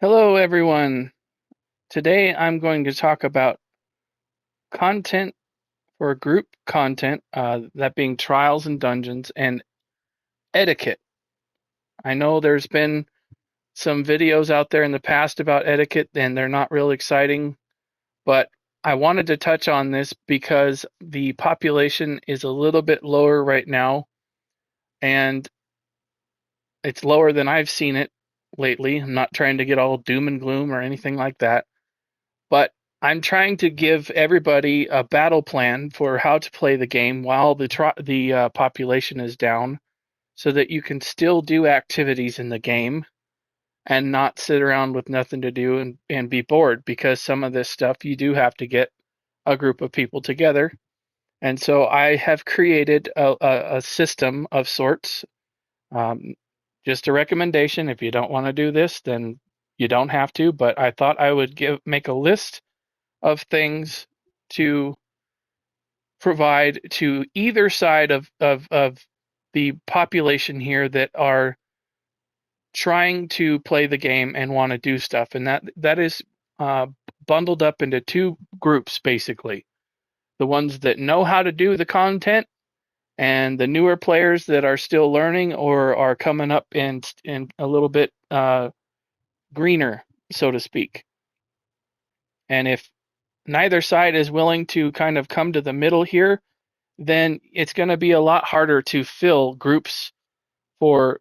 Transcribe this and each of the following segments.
Hello, everyone. Today I'm going to talk about content for group content, that being trials and dungeons, and etiquette. I know there's been some videos out there in the past about etiquette, and they're not real exciting, but I wanted to touch on this because the population is a little bit lower right now, and it's lower than I've seen it lately. I'm not trying to get all doom and gloom or anything like that. But I'm trying to give everybody a battle plan for how to play the game while the population is down, so that you can still do activities in the game and not sit around with nothing to do and be bored. Because some of this stuff you do have to get a group of people together. And so I have created a system of sorts. Um, just a recommendation. If you don't want to do this, then you don't have to. But I thought I would make a list of things to provide to either side of the population here that are trying to play the game and want to do stuff, and that is uh, bundled up into two groups basically: the ones that know how to do the content, and the newer players that are still learning or are coming up and a little bit greener, so to speak. And if neither side is willing to kind of come to the middle here, then it's going to be a lot harder to fill groups for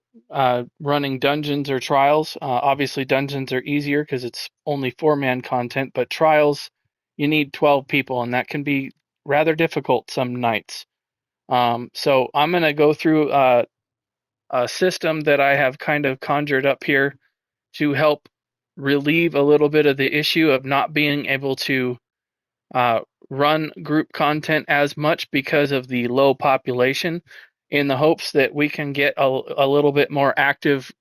running dungeons or trials. Obviously, dungeons are easier because it's only 4-man content, but trials, you need 12 people, and that can be rather difficult some nights. So I'm going to go through a system that I have kind of conjured up here to help relieve a little bit of the issue of not being able to uh, run group content as much because of the low population, in the hopes that we can get a little bit more active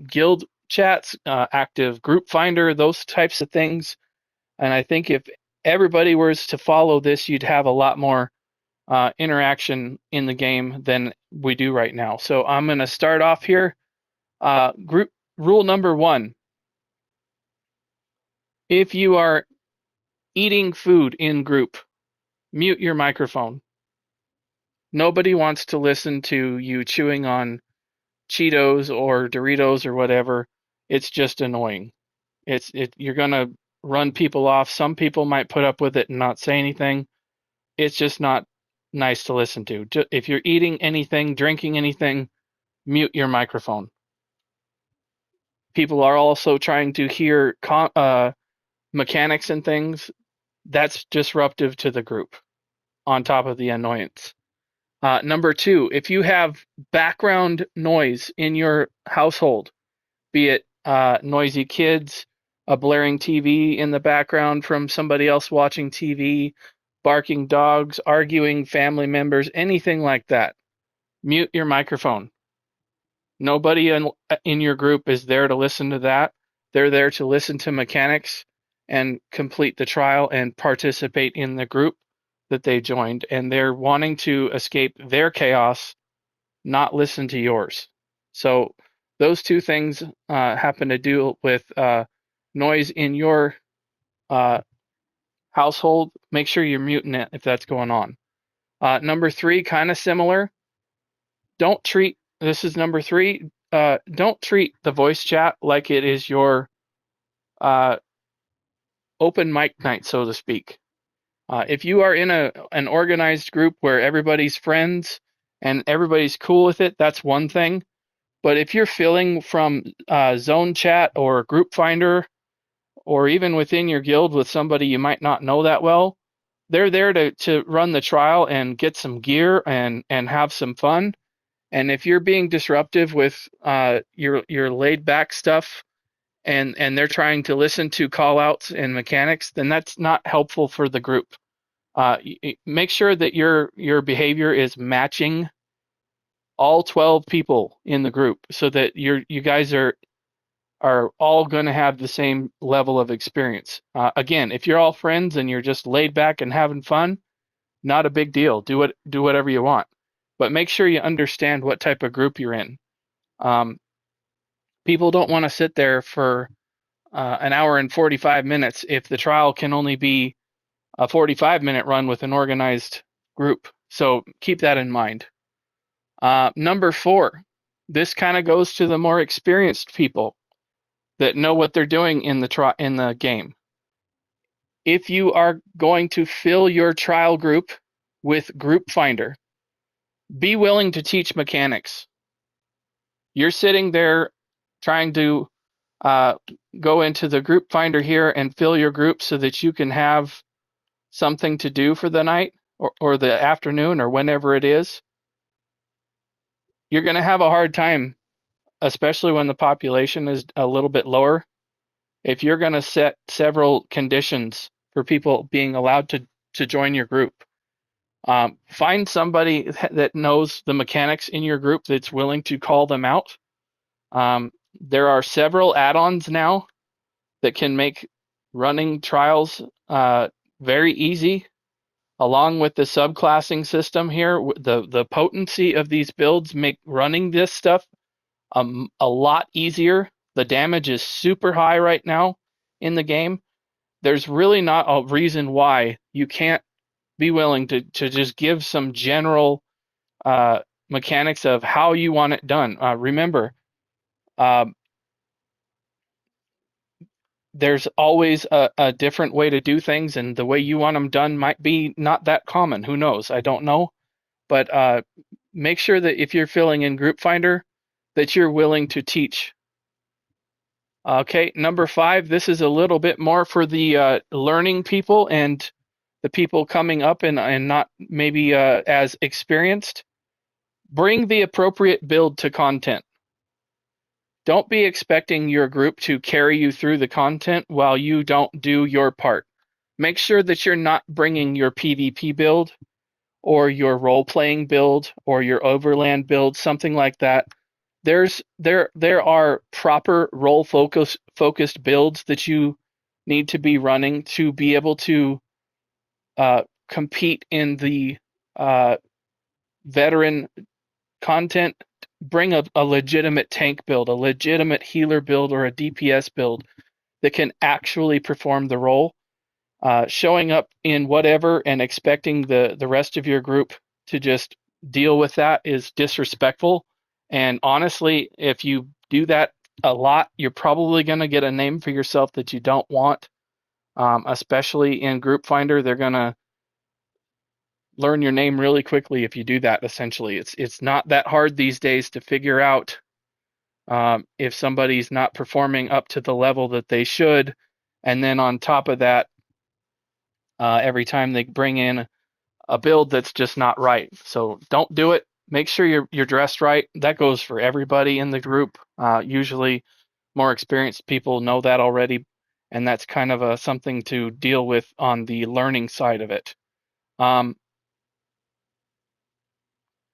guild chats, active group finder, those types of things. And I think if everybody was to follow this, you'd have a lot more interaction in the game than we do right now. So I'm going to start off here. Group rule number one: if you are eating food in group, mute your microphone. Nobody wants to listen to you chewing on Cheetos or Doritos or whatever. It's just annoying. You're gonna run people off. Some people might put up with it and not say anything. It's just not nice to listen to. If you're eating anything, drinking anything, mute your microphone. People are also trying to hear mechanics and things. That's disruptive to the group, on top of the annoyance. Number two, if you have background noise in your household, be it noisy kids, a blaring TV in the background from somebody else watching TV, barking dogs, arguing family members, anything like that, mute your microphone. Nobody in your group is there to listen to that. They're there to listen to mechanics and complete the trial and participate in the group that they joined. And they're wanting to escape their chaos, not listen to yours. So those two things happen to deal with noise in your uh, household. Make sure you're muting it if that's going on. Number three, kind of similar. Don't treat This is number three. Don't treat the voice chat like it is your uh, open mic night, so to speak. If you are in an organized group where everybody's friends and everybody's cool with it, that's one thing. But if you're filling from zone chat or group finder, or even within your guild with somebody you might not know that well, they're there to run the trial and get some gear and have some fun. And if you're being disruptive with your laid back stuff, and they're trying to listen to call outs and mechanics, then that's not helpful for the group. Make sure that your behavior is matching all 12 people in the group, so that you guys are all going to have the same level of experience. Again, if you're all friends and you're just laid back and having fun, not a big deal. Do whatever you want, but make sure you understand what type of group you're in. Um, People don't want to sit there for an hour and 45 minutes if the trial can only be a 45-minute run with an organized group. So keep that in mind. Number 4, this kind of goes to the more experienced people that know what they're doing in the game. If you are going to fill your trial group with Group Finder, be willing to teach mechanics. You're sitting there trying to uh, go into the Group Finder here and fill your group so that you can have something to do for the night or the afternoon or whenever it is. You're going to have a hard time, especially when the population is a little bit lower, if you're going to set several conditions for people being allowed to join your group. Find somebody that knows the mechanics in your group that's willing to call them out. There are several add-ons now that can make running trials very easy. Along with the subclassing system here, the potency of these builds make running this stuff a lot easier. The damage is super high right now in the game. There's really not a reason why you can't be willing to just give some general mechanics of how you want it done. Remember, uh, there's always a different way to do things, and the way you want them done might be not that common. Who knows? I don't know. But make sure that if you're filling in Group Finder, that you're willing to teach. Okay, number 5, this is a little bit more for the learning people and the people coming up and not maybe as experienced. Bring the appropriate build to content. Don't be expecting your group to carry you through the content while you don't do your part. Make sure that you're not bringing your PvP build or your role-playing build or your overland build, something like that. There are proper role focused builds that you need to be running to be able to compete in the veteran content. Bring a legitimate tank build, a legitimate healer build, or a DPS build that can actually perform the role. Showing up in whatever and expecting the rest of your group to just deal with that is disrespectful. And honestly, if you do that a lot, you're probably going to get a name for yourself that you don't want. Especially in Group Finder, they're going to learn your name really quickly if you do that. Essentially, it's not that hard these days to figure out if somebody's not performing up to the level that they should, and then on top of that, every time they bring in a build that's just not right. So don't do it. Make sure you're dressed right. That goes for everybody in the group. Usually, more experienced people know that already, and that's kind of something to deal with on the learning side of it.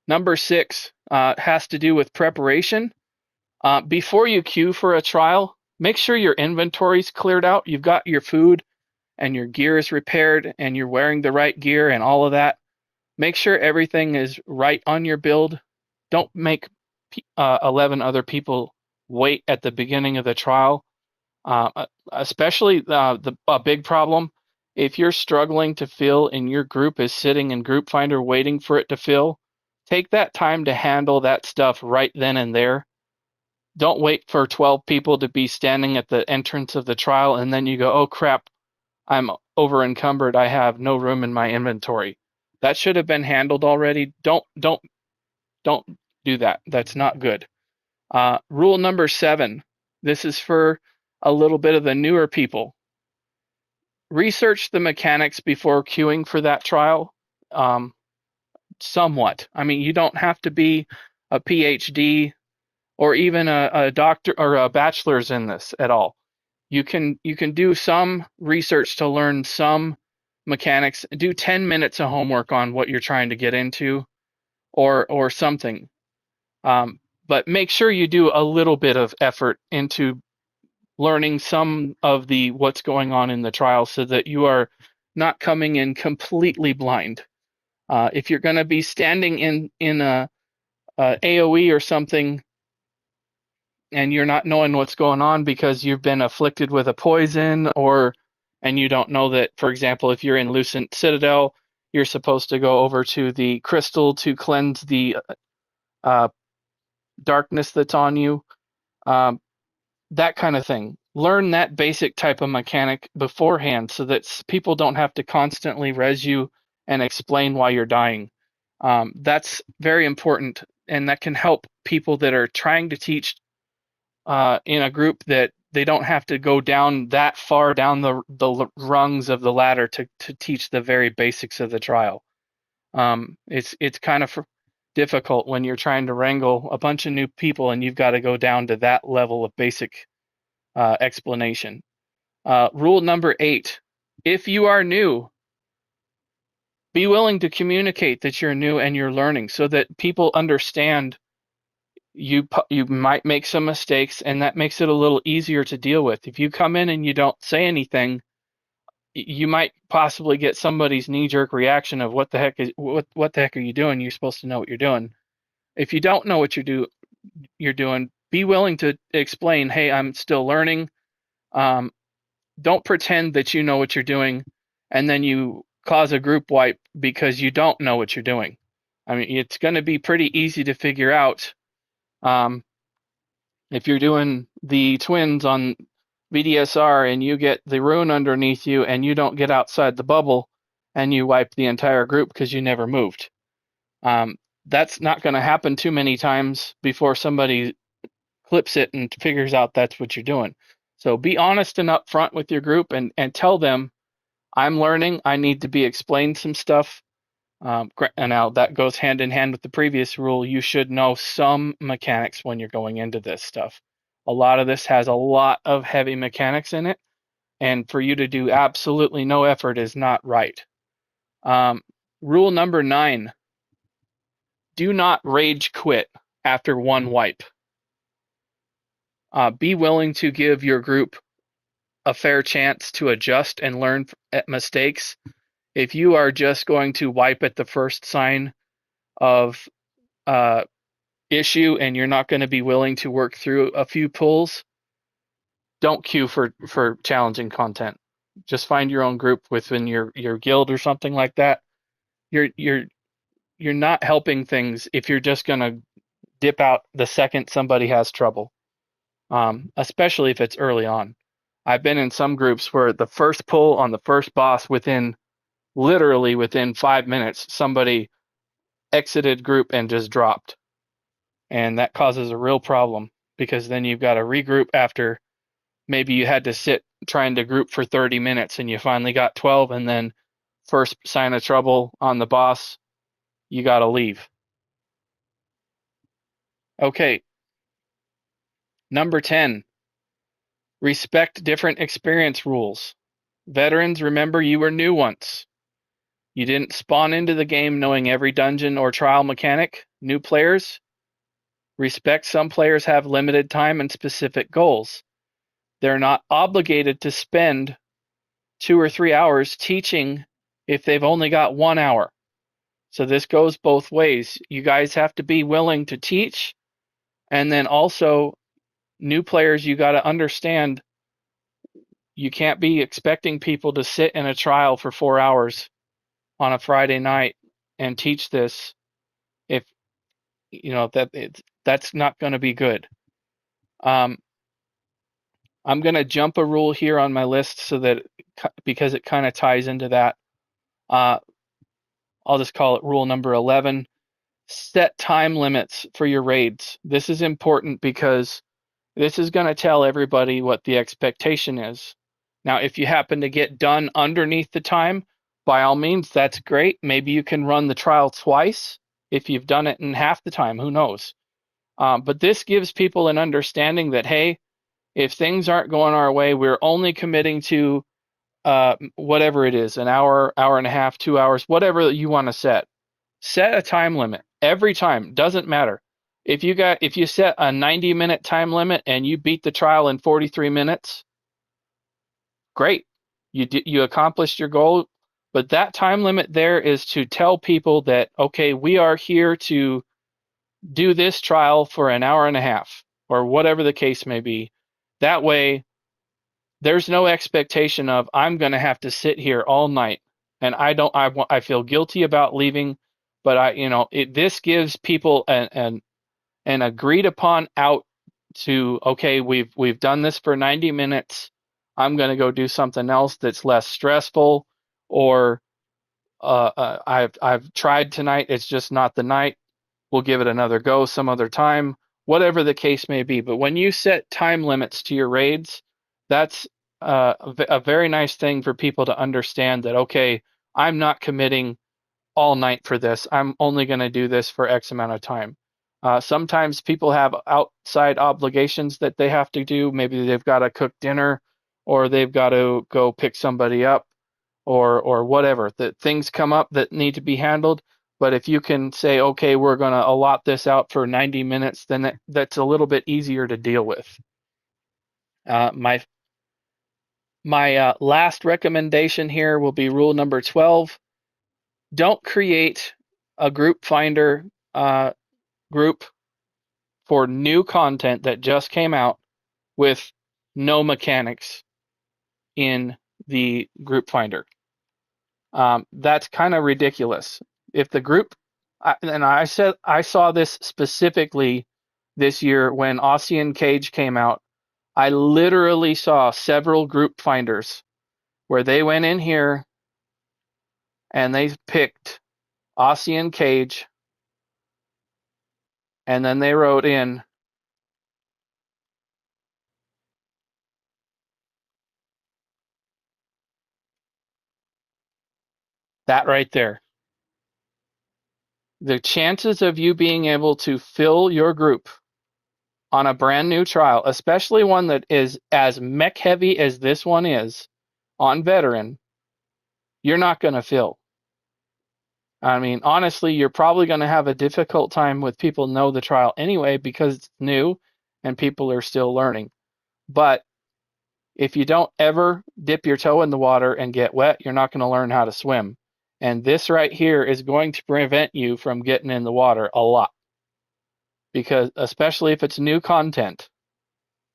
Number 6 has to do with preparation. Before you queue for a trial, make sure your inventory's cleared out. You've got your food and your gear is repaired and you're wearing the right gear and all of that. Make sure everything is right on your build. Don't make 11 other people wait at the beginning of the trial. Especially a big problem, if you're struggling to fill and your group is sitting in Group Finder waiting for it to fill, take that time to handle that stuff right then and there. Don't wait for 12 people to be standing at the entrance of the trial and then you go, oh crap, I'm over encumbered. I have no room in my inventory. That should have been handled already. Don't do that. That's not good. Rule number 7. This is for a little bit of the newer people. Research the mechanics before queuing for that trial. Somewhat. I mean, you don't have to be a PhD or even a doctor or a bachelor's in this at all. You can do some research to learn some mechanics. Do 10 minutes of homework on what you're trying to get into, or something. But make sure you do a little bit of effort into learning some of the what's going on in the trial, so that you are not coming in completely blind. If you're going to be standing in a AOE or something, and you're not knowing what's going on because you've been afflicted with a poison, and you don't know that, for example, if you're in Lucent Citadel, you're supposed to go over to the crystal to cleanse the uh, darkness that's on you, um, that kind of thing. Learn that basic type of mechanic beforehand so that people don't have to constantly res you and explain why you're dying. That's very important, and that can help people that are trying to teach in a group, that they don't have to go down that far down the rungs of the ladder to teach the very basics of the trial. It's kind of difficult when you're trying to wrangle a bunch of new people and you've got to go down to that level of basic explanation. Rule number 8: if you are new, be willing to communicate that you're new and you're learning, so that people understand you might make some mistakes, and that makes it a little easier to deal with. If you come in and you don't say anything, you might possibly get somebody's knee-jerk reaction of what the heck are you doing? You're supposed to know what you're doing. If you don't know what you're doing, be willing to explain, hey, I'm still learning. Don't pretend that you know what you're doing, and then you cause a group wipe because you don't know what you're doing. I mean, it's going to be pretty easy to figure out. If you're doing the twins on VDSR and you get the rune underneath you and you don't get outside the bubble and you wipe the entire group because you never moved. That's not going to happen too many times before somebody clips it and figures out that's what you're doing. So be honest and upfront with your group, and tell them, I'm learning, I need to be explained some stuff. And now that goes hand in hand with the previous rule. You should know some mechanics when you're going into this stuff. A lot of this has a lot of heavy mechanics in it, and for you to do absolutely no effort is not right. Rule number 9: do not rage quit after one wipe. Be willing to give your group a fair chance to adjust and learn at mistakes. If you are just going to wipe at the first sign of issue and you're not going to be willing to work through a few pulls, don't queue for challenging content. Just find your own group within your guild or something like that. You're not helping things if you're just going to dip out the second somebody has trouble, especially if it's early on. I've been in some groups where the first pull on the first boss, literally within 5 minutes, somebody exited group and just dropped. And that causes a real problem, because then you've got to regroup after maybe you had to sit trying to group for 30 minutes and you finally got 12, and then first sign of trouble on the boss, you got to leave. Okay. Number 10, respect different experience rules. Veterans, remember you were new once. You didn't spawn into the game knowing every dungeon or trial mechanic. New players, respect some players have limited time and specific goals. They're not obligated to spend 2 or 3 hours teaching if they've only got 1 hour. So this goes both ways. You guys have to be willing to teach, and then also new players, you got to understand you can't be expecting people to sit in a trial for 4 hours on a Friday night and teach this. If you know that's not going to be good. I'm going to jump a rule here on my list so that, because it kind of ties into that. I'll just call it rule number 11. Set time limits for your raids. This is important because this is going to tell everybody what the expectation is. Now, if you happen to get done underneath the time, by all means, that's great. Maybe you can run the trial twice if you've done it in half the time. Who knows? But this gives people an understanding that, hey, if things aren't going our way, we're only committing to whatever it is, an hour, hour and a half, 2 hours, whatever you want to set. Set a time limit every time. Doesn't matter. If you set a 90-minute time limit and you beat the trial in 43 minutes, great. You accomplished your goal. But that time limit there is to tell people that, okay, we are here to do this trial for an hour and a half or whatever the case may be. That way, there's no expectation of I'm going to have to sit here all night, and I feel guilty about leaving, but this gives people an agreed upon out to, okay, we've done this for 90 minutes. I'm going to go do something else that's less stressful, or I've tried tonight. It's just not the night. We'll give it another go some other time, whatever the case may be. But when you set time limits to your raids, that's a very nice thing for people to understand that, okay, I'm not committing all night for this. I'm only going to do this for X amount of time. Sometimes people have outside obligations that they have to do. Maybe they've got to cook dinner, or they've got to go pick somebody up, or whatever. That things come up that need to be handled. But if you can say, okay, we're going to allot this out for 90 minutes, then that's a little bit easier to deal with. My last recommendation here will be rule number 12. Don't create a group finder group for new content that just came out with no mechanics in the group finder. That's kind of ridiculous. If the group, and I saw this specifically this year when Aussie and Cage came out. I literally saw several group finders where they went in here and they picked Aussie and Cage, and then they wrote in that right there. The chances of you being able to fill your group on a brand new trial, especially one that is as mech heavy as this one is on veteran, you're not going to fill. I mean, honestly, you're probably going to have a difficult time with people know the trial anyway because it's new and people are still learning. But if you don't ever dip your toe in the water and get wet, you're not going to learn how to swim. And this right here is going to prevent you from getting in the water a lot, because especially if it's new content.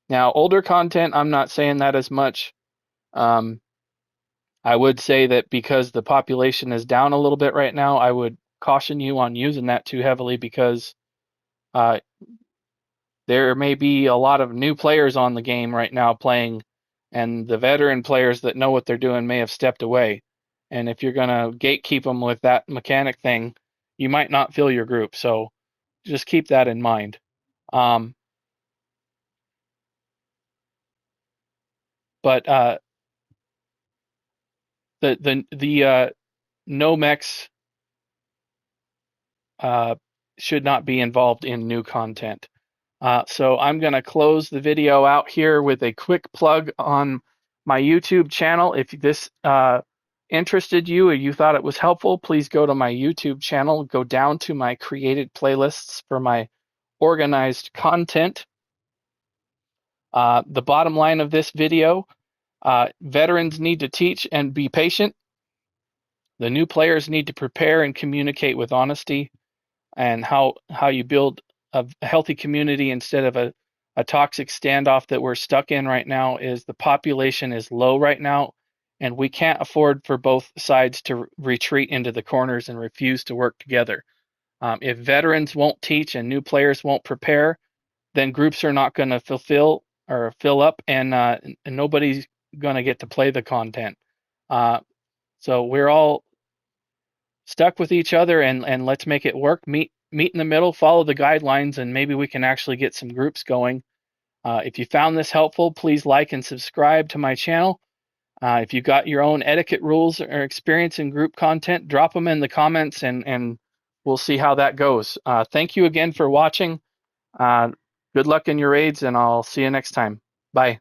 Now, older content, I'm not saying that as much. I would say that because the population is down a little bit right now, I would caution you on using that too heavily, because uh, there may be a lot of new players on the game right now playing, and the veteran players that know what they're doing may have stepped away. And if you're going to gatekeep them with that mechanic thing, you might not fill your group. So just keep that in mind. But the no mechs should not be involved in new content. So I'm going to close the video out here with a quick plug on my YouTube channel. If this interested you or you thought it was helpful, please go to my YouTube channel, go down to my created playlists for my organized content. The bottom line of this video, veterans need to teach and be patient. The new players need to prepare and communicate with honesty, and how you build a healthy community instead of a toxic standoff that we're stuck in right now. Is the population is low right now, and we can't afford for both sides to retreat into the corners and refuse to work together. If veterans won't teach and new players won't prepare, then groups are not going to fulfill or fill up, and nobody's going to get to play the content. So we're all stuck with each other, and let's make it work. Meet in the middle, follow the guidelines, and maybe we can actually get some groups going. If you found this helpful, please like and subscribe to my channel. If you got your own etiquette rules or experience in group content, drop them in the comments, and we'll see how that goes. Thank you again for watching. Good luck in your raids, and I'll see you next time. Bye.